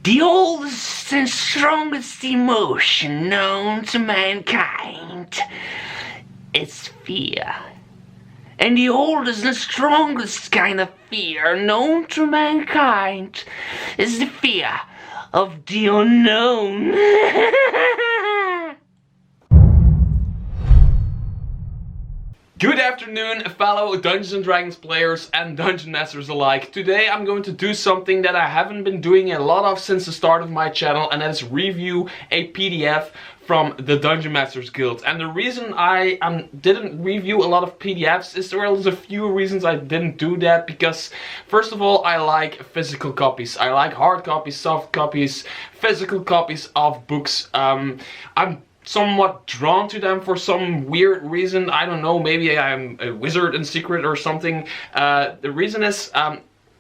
The oldest and strongest emotion known to mankind is fear. And the oldest and strongest kind of fear known to mankind is the fear of the unknown. Good afternoon, fellow Dungeons & Dragons players and Dungeon Masters alike. Today I'm going to do something that I haven't been doing a lot of since the start of my channel, and that is review a PDF from the Dungeon Masters Guild. And the reason I didn't review a lot of PDFs is there's a few reasons I didn't do that. Because first of all, I like physical copies. I like hard copies, soft copies, physical copies of books. I'm somewhat drawn to them for some weird reason. I don't know, maybe I'm a wizard in secret or something. The reason is,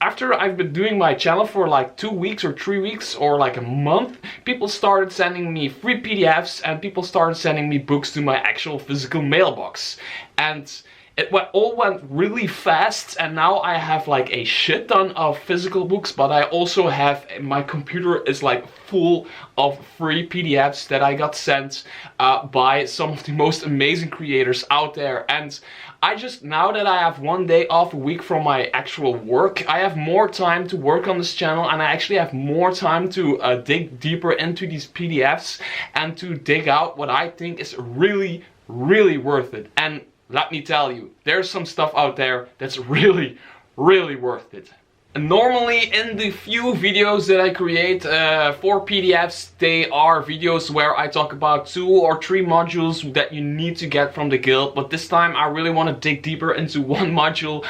after I've been doing my channel for like 2 weeks or 3 weeks or like a month, people started sending me free PDFs and people started sending me books to my actual physical mailbox. And it all went really fast, and now I have like a shit ton of physical books, but I also have, my computer is like full of free PDFs that I got sent by some of the most amazing creators out there. And I just, now that I have 1 day off a week from my actual work, I have more time to work on this channel, and I actually have more time to dig deeper into these PDFs and to dig out what I think is really, really worth it. And let me tell you, there's some stuff out there that's really, really worth it. And normally in the few videos that I create for PDFs, they are videos where I talk about 2 or 3 modules that you need to get from the guild. But this time I really want to dig deeper into one module,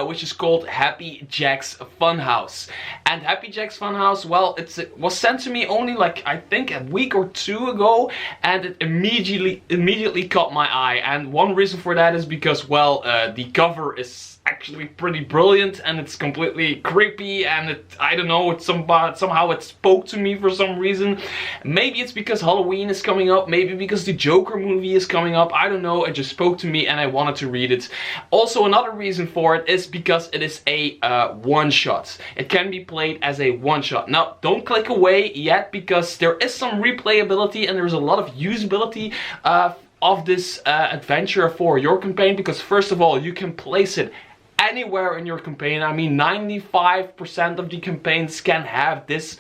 which is called Happy Jack's Funhouse. And Happy Jack's Funhouse, well, it was sent to me only like, I think a week or 2 ago, and it immediately caught my eye. And one reason for that is because, well, the cover is actually pretty brilliant, and it's completely creepy, and I don't know, it's somehow it spoke to me for some reason. Maybe it's because Halloween is coming up, maybe because the Joker movie is coming up, I don't know, it just spoke to me and I wanted to read it. Also, another reason for it is because it is a one-shot. It can be played as a one-shot. Now, don't click away yet, because there is some replayability and there's a lot of usability of this adventure for your campaign. Because first of all, you can place it anywhere in your campaign. I mean, 95% of the campaigns can have this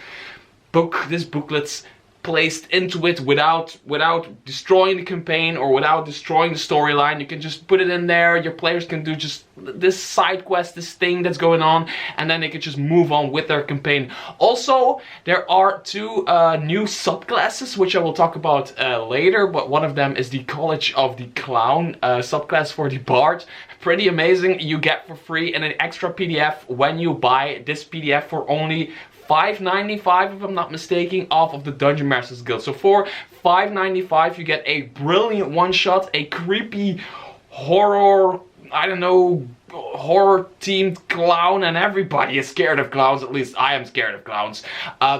booklets placed into it without destroying the campaign or without destroying the storyline. You can just put it in there. Your players can do just this side quest, this thing that's going on, and then they can just move on with their campaign. Also, there are 2 new subclasses, which I will talk about later, but one of them is the College of the Clown subclass for the Bard. Pretty amazing. You get for free and an extra PDF when you buy this PDF for only $5.95, if I'm not mistaken, off of the Dungeon Masters Guild. So for $5.95 you get a brilliant one-shot, a creepy horror, I don't know, horror themed clown, and everybody is scared of clowns, at least I am scared of clowns,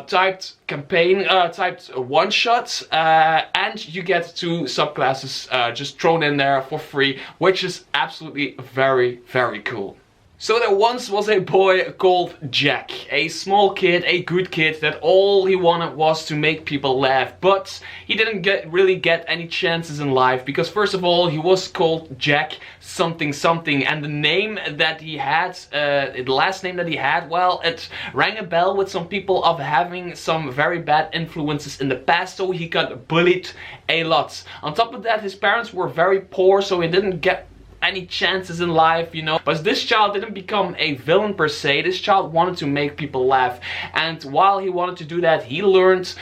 typed campaign, typed one-shots, and you get 2 subclasses just thrown in there for free, which is absolutely very, very cool. So there once was a boy called Jack, a small kid, a good kid, that all he wanted was to make people laugh. But he didn't really get any chances in life, because first of all, he was called Jack something something, and the name that he had, the last name that he had, well, it rang a bell with some people of having some very bad influences in the past, so he got bullied a lot. On top of that, his parents were very poor, so he didn't get any chances in life, you know. But this child didn't become a villain per se. This child wanted to make people laugh, and while he wanted to do that, he learned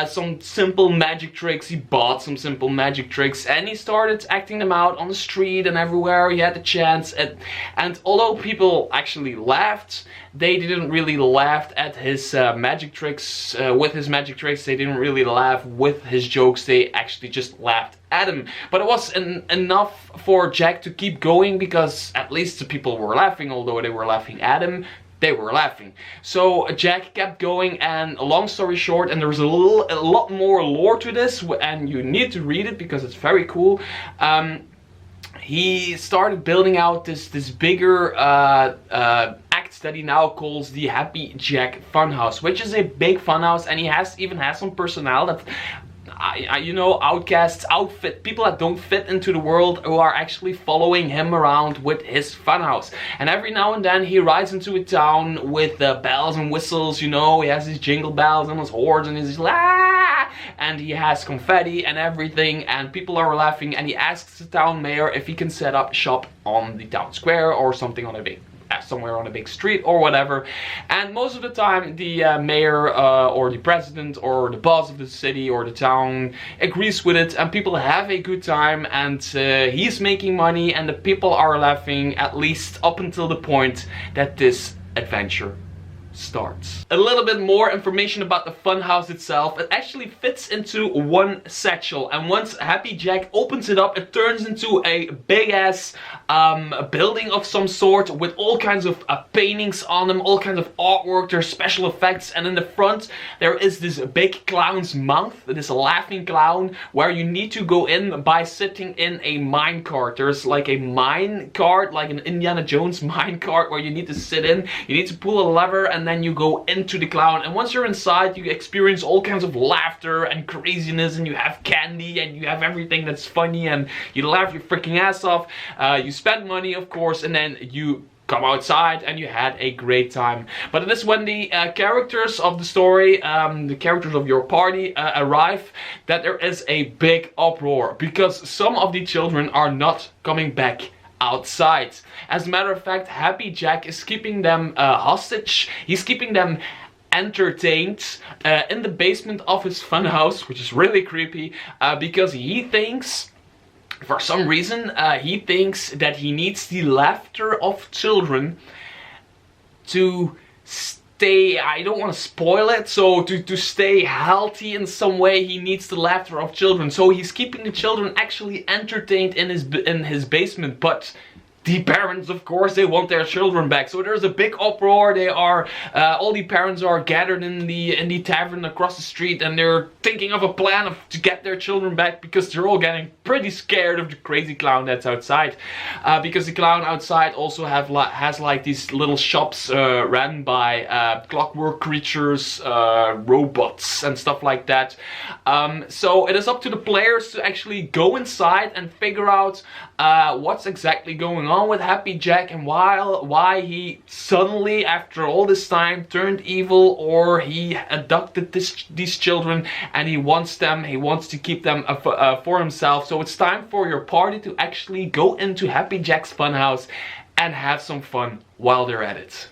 some simple magic tricks. He bought some simple magic tricks and he started acting them out on the street and everywhere he had the chance. And although people actually laughed, they didn't really laugh at his magic tricks, with his magic tricks. They didn't really laugh with his jokes. They actually just laughed at him. But it was enough for Jack to keep going, because at least the people were laughing, although they were laughing at him. They were laughing. So Jack kept going, and long story short, and there's a lot more lore to this, and you need to read it because it's very cool. He started building out this bigger act that he now calls the Happy Jack Funhouse, which is a big funhouse, and he even has some personnel that, you know, outcasts, people that don't fit into the world, who are actually following him around with his funhouse. And every now and then he rides into a town with bells and whistles, you know, he has his jingle bells and his horns and his ah! And he has confetti and everything, and people are laughing, and he asks the town mayor if he can set up shop on the town square or something on a big somewhere on a big street or whatever. And most of the time the mayor or the president or the boss of the city or the town agrees with it, and people have a good time, and he's making money and the people are laughing, at least up until the point that this adventure starts. A little bit more information about the funhouse itself. It actually fits into one satchel, and once Happy Jack opens it up, it turns into a big ass building of some sort with all kinds of paintings on them, all kinds of artwork, there's special effects, and in the front there is this big clown's mouth, this laughing clown, where you need to go in by sitting in a mine cart. There's like a mine cart, like an Indiana Jones mine cart, where you need to sit in, you need to pull a lever, and then you go into the clown, and once you're inside you experience all kinds of laughter and craziness, and you have candy and you have everything that's funny, and you laugh your freaking ass off, you spend money of course, and then you come outside and you had a great time. But it is when the characters of the story, the characters of your party arrive, that there is a big uproar, because some of the children are not coming back outside. As a matter of fact, Happy Jack is keeping them hostage. He's keeping them entertained in the basement of his funhouse, which is really creepy, because he thinks, for some reason, he thinks that he needs the laughter of children to stay, I don't want to spoil it, so to stay healthy in some way, he needs the laughter of children. So he's keeping the children actually entertained in his basement, but the parents, of course, they want their children back. So there's a big uproar. They are all the parents are gathered in the tavern across the street, and they're thinking of a plan to get their children back, because they're all getting pretty scared of the crazy clown that's outside. Because the clown outside also has like these little shops ran by clockwork creatures, robots and stuff like that. So it is up to the players to actually go inside and figure out what's exactly going on with Happy Jack, and why he suddenly, after all this time, turned evil, or he abducted these children and he wants to keep them for himself. So it's time for your party to actually go into Happy Jack's funhouse and have some fun while they're at it.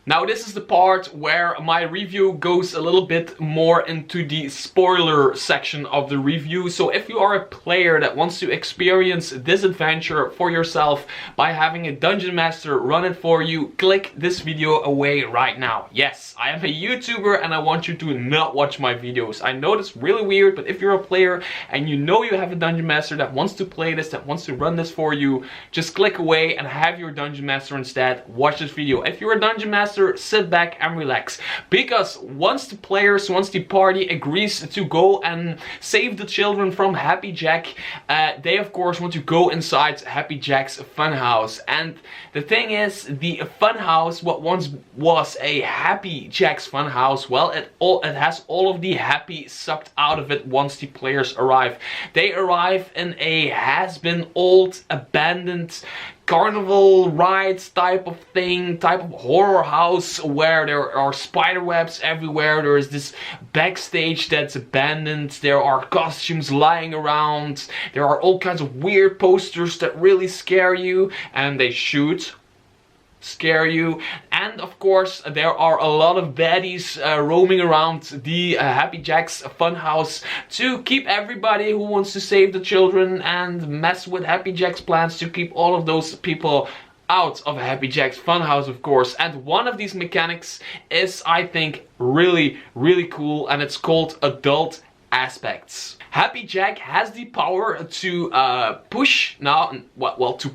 Now this is the part where my review goes a little bit more into the spoiler section of the review. So if you are a player that wants to experience this adventure for yourself by having a dungeon master run it for you, click this video away right now. Yes, I am a YouTuber and I want you to not watch my videos. I know it's really weird, but if you're a player and you know you have a dungeon master that wants to play this, that wants to run this for you, just click away and have your dungeon master instead watch this video. If you're a dungeon master, sit back and relax, because once the party agrees to go and save the children from Happy Jack, they of course want to go inside Happy Jack's funhouse. And the thing is, the funhouse, what once was a Happy Jack's funhouse, well, it has all of the happy sucked out of it once the players arrive. They arrive in a has-been old, abandoned carnival rides type of horror house, where there are spider webs everywhere. There is this backstage that's abandoned. There are costumes lying around. There are all kinds of weird posters that really scare you, and they scare you. And of course there are a lot of baddies roaming around the Happy Jack's funhouse to keep everybody who wants to save the children and mess with Happy Jack's plans to keep all of those people out of Happy Jack's funhouse, of course. And one of these mechanics is, I think, really cool, and it's called adult aspects. Happy Jack has the power to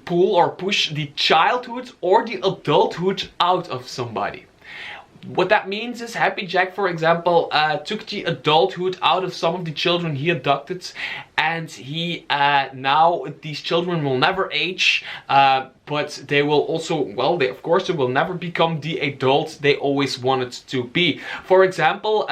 pull or push the childhood or the adulthood out of somebody. What that means is Happy Jack, for example, took the adulthood out of some of the children he adopted, and he now these children will never age, but they will also, well, of course they will never become the adults they always wanted to be. For example,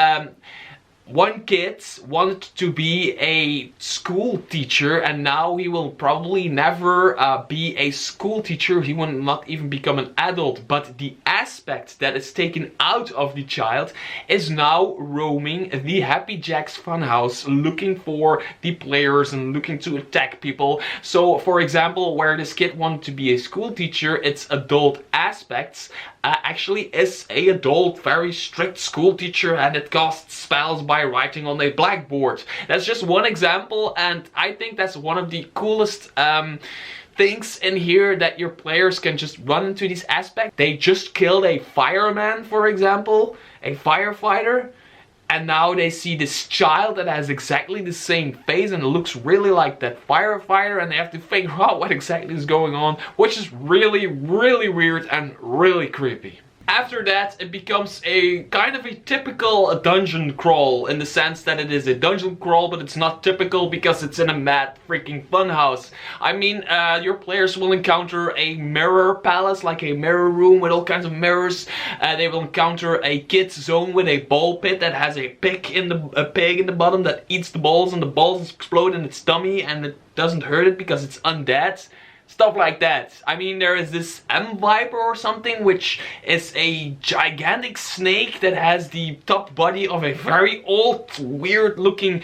one kid wanted to be a school teacher, and now he will probably never be a school teacher. He will not even become an adult, but the aspect that is taken out of the child is now roaming the Happy Jack's funhouse, looking for the players and looking to attack people. So for example, where this kid wanted to be a school teacher, its adult aspects actually is a adult, very strict school teacher, and it casts spells by writing on a blackboard. That's just one example, and I think that's one of the coolest things in here, that your players can just run into these aspects. They just killed a fireman, for example, a firefighter, and now they see this child that has exactly the same face and looks really like that firefighter, and they have to figure out what exactly is going on, which is really, really weird and really creepy. After that, it becomes a kind of a typical dungeon crawl, in the sense that it is a dungeon crawl, but it's not typical because it's in a mad freaking funhouse. I mean, your players will encounter a mirror palace, like a mirror room with all kinds of mirrors. They will encounter a kid's zone with a ball pit that has a pig in the bottom that eats the balls, and the balls explode in its tummy, and it doesn't hurt it because it's undead. Stuff like that. I mean, there is this M-Viper or something, which is a gigantic snake that has the top body of a very old, weird looking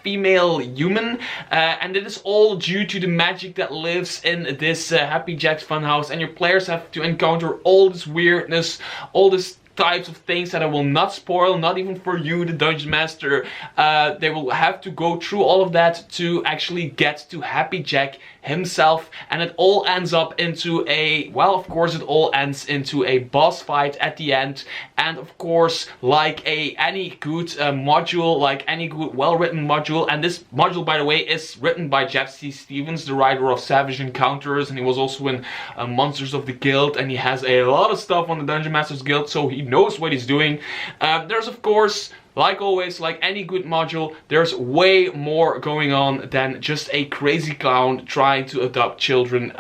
female human. And it is all due to the magic that lives in this Happy Jack's funhouse. And your players have to encounter all this weirdness, all this types of things that I will not spoil, not even for you, the Dungeon Master. They will have to go through all of that to actually get to Happy Jack himself, and it all ends up into a, well, of course it all ends into a boss fight at the end. And of course, like any good module, like any good well-written module, and this module, by the way, is written by Jeff C. Stevens, the writer of Savage Encounters, and he was also in Monsters of the Guild, and he has a lot of stuff on the Dungeon Masters Guild, so he knows what he's doing. There's of course, like always, like any good module, there's way more going on than just a crazy clown trying to adopt children,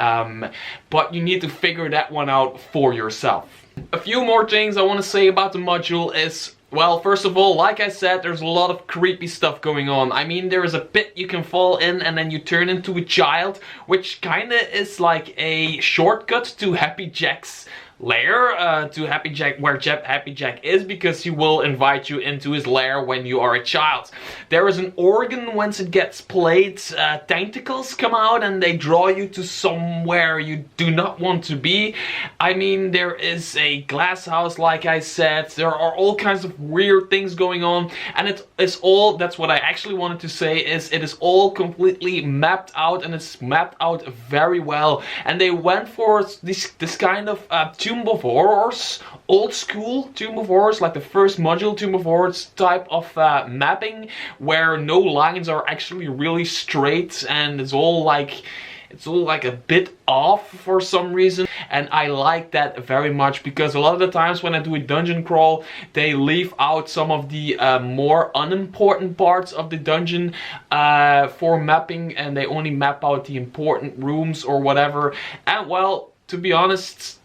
but you need to figure that one out for yourself. A few more things I want to say about the module is, well, first of all, like I said, there's a lot of creepy stuff going on. I mean, there is a pit you can fall in and then you turn into a child, which kinda is like a shortcut to Happy Jack's lair, to Happy Jack, where Happy Jack is, because he will invite you into his lair when you are a child. There is an organ. Once it gets played, tentacles come out and they draw you to somewhere you do not want to be. I mean, there is a glass house, like I said. There are all kinds of weird things going on, and it is all, that's what I actually wanted to say, is it is all completely mapped out, and it's mapped out very well. And they went for this kind of Tomb of Horrors, old school Tomb of Horrors, like the first module Tomb of Horrors type of mapping, where no lines are actually really straight, and it's all like a bit off for some reason. And I like that very much, because a lot of the times when I do a dungeon crawl, they leave out some of the more unimportant parts of the dungeon for mapping, and they only map out the important rooms or whatever. And well, to be honest,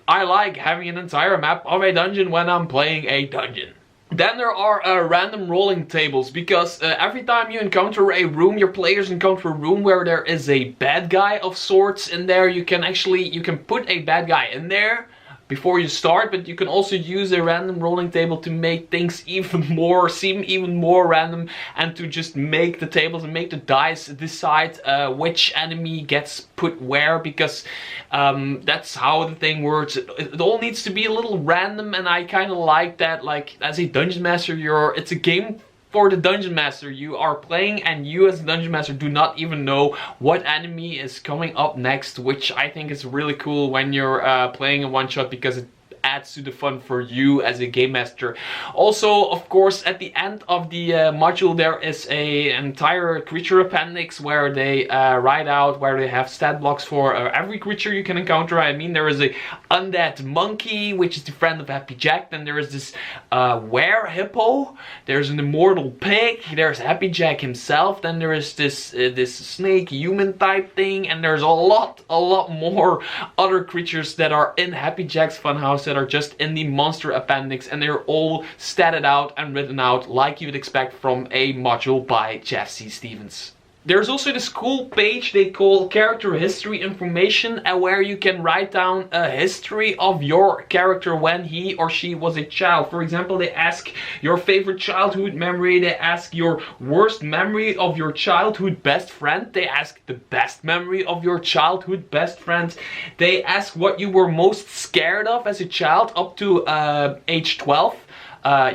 I like having an entire map of a dungeon when I'm playing a dungeon. Then there are random rolling tables, because every time you encounter a room, your players encounter a room where there is a bad guy of sorts in there. You can put a bad guy in there before you start, but you can also use a random rolling table to make things seem even more random, and to just make the tables and make the dice decide which enemy gets put where, because that's how the thing works. It all needs to be a little random, and I kind of like that. Like, as a dungeon master, it's a game for the dungeon master. You are playing, and you as a dungeon master do not even know what enemy is coming up next, which I think is really cool when you're playing a one-shot, because it adds to the fun for you as a game master. Also, of course, at the end of the module there is an entire creature appendix where they write out, where they have stat blocks for every creature you can encounter. I mean, there is a undead monkey, which is the friend of Happy Jack. Then there is this were hippo. There's an immortal pig. There's Happy Jack himself. Then there is this this snake human type thing, and there's a lot more other creatures that are in Happy Jack's Funhouse that are just in the monster appendix, and they're all statted out and written out like you would expect from a module by Jeff C. Stevens. There's also this cool page they call character history information, where you can write down a history of your character when he or she was a child. For example, they ask your favorite childhood memory, they ask your worst memory of your childhood best friend, they ask the best memory of your childhood best friend, they ask what you were most scared of as a child up to age 12.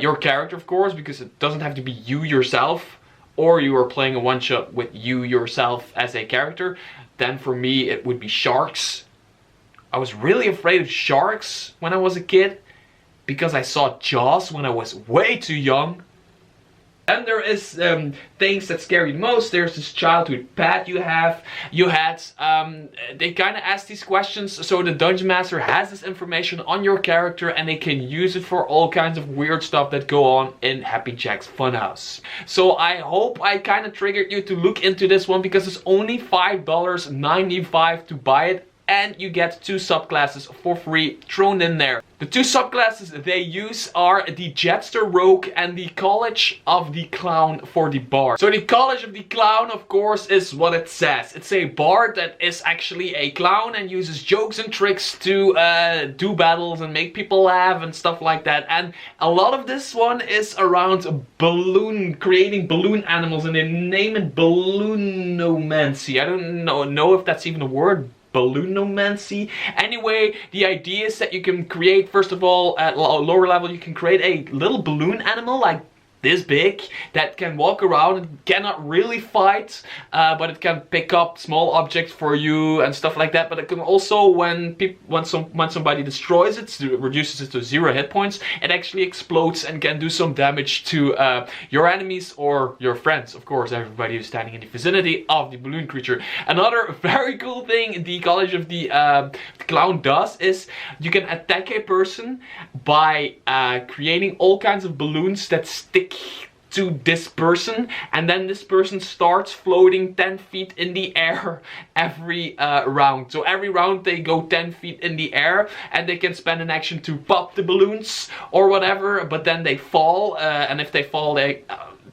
Your character, of course, because it doesn't have to be you yourself, or you are playing a one-shot with you yourself as a character. Then for me it would be sharks. I was really afraid of sharks when I was a kid because I saw Jaws when I was way too young. And there is things that scare you the most. There's this childhood pet you had. They kind of ask these questions, so the Dungeon Master has this information on your character and they can use it for all kinds of weird stuff that go on in Happy Jack's Funhouse. So I hope I kind of triggered you to look into this one, because it's only $5.95 to buy it. And you get 2 subclasses for free thrown in there. The 2 subclasses they use are the Jetster Rogue and the College of the Clown for the Bard. So the College of the Clown, of course, is what it says. It's a bard that is actually a clown and uses jokes and tricks to do battles and make people laugh and stuff like that. And a lot of this one is around creating balloon animals, and they name it balloonomancy. I don't know if that's even a word. Balloonomancy. Anyway, the idea is that you can create, first of all, at lower level, you can create a little balloon animal like this big that can walk around and cannot really fight, but it can pick up small objects for you and stuff like that. But it can also, when somebody destroys it, reduces it to 0 hit points, it actually explodes and can do some damage to your enemies or your friends, of course, everybody who's standing in the vicinity of the balloon creature. Another very cool thing the College of the Clown does is you can attack a person by creating all kinds of balloons that stick to this person, and then this person starts floating 10 feet in the air every round. So every round they go 10 feet in the air, and they can spend an action to pop the balloons or whatever, but then they fall, and if they fall they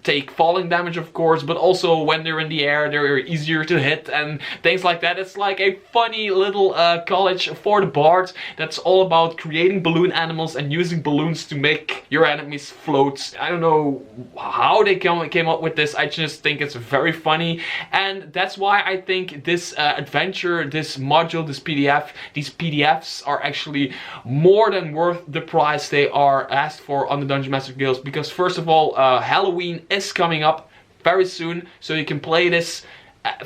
take falling damage, of course, but also when they're in the air they're easier to hit and things like that. It's like a funny little college for the bards that's all about creating balloon animals and using balloons to make your enemies float. I don't know how they came up with this. I just think it's very funny, and that's why I think this adventure, this module, this PDF, these PDFs are actually more than worth the price they are asked for on the Dungeon Master Guilds, because first of all, Halloween is coming up very soon, so you can play this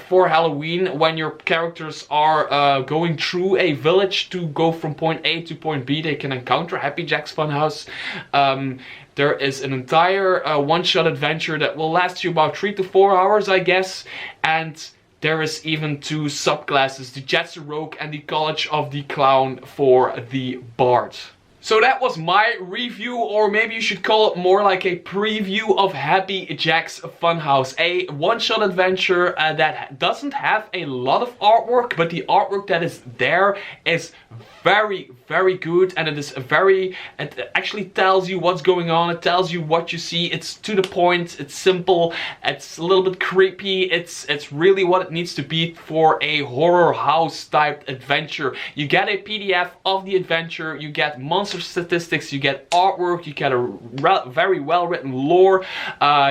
for Halloween when your characters are going through a village to go from point A to point B. They can encounter Happy Jack's Funhouse. There is an entire one-shot adventure that will last you about 3 to 4 hours, I guess, and there is even 2 subclasses, the Jetster Rogue and the College of the Clown for the Bard. So that was my review, or maybe you should call it more like a preview of Happy Jack's Funhouse. A one-shot adventure that doesn't have a lot of artwork, but the artwork that is there is very, very good, and it actually tells you what's going on, it tells you what you see, it's to the point, it's simple, it's a little bit creepy, it's really what it needs to be for a horror house type adventure. You get a PDF of the adventure, you get monster statistics, you get artwork, you get a very well written lore,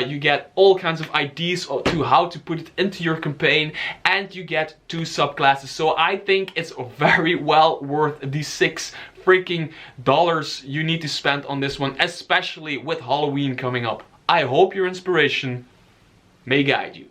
you get all kinds of ideas to how to put it into your campaign, and you get 2 subclasses. So I think it's very well worth the $6 freaking you need to spend on this one, especially with Halloween coming up. I hope your inspiration may guide you.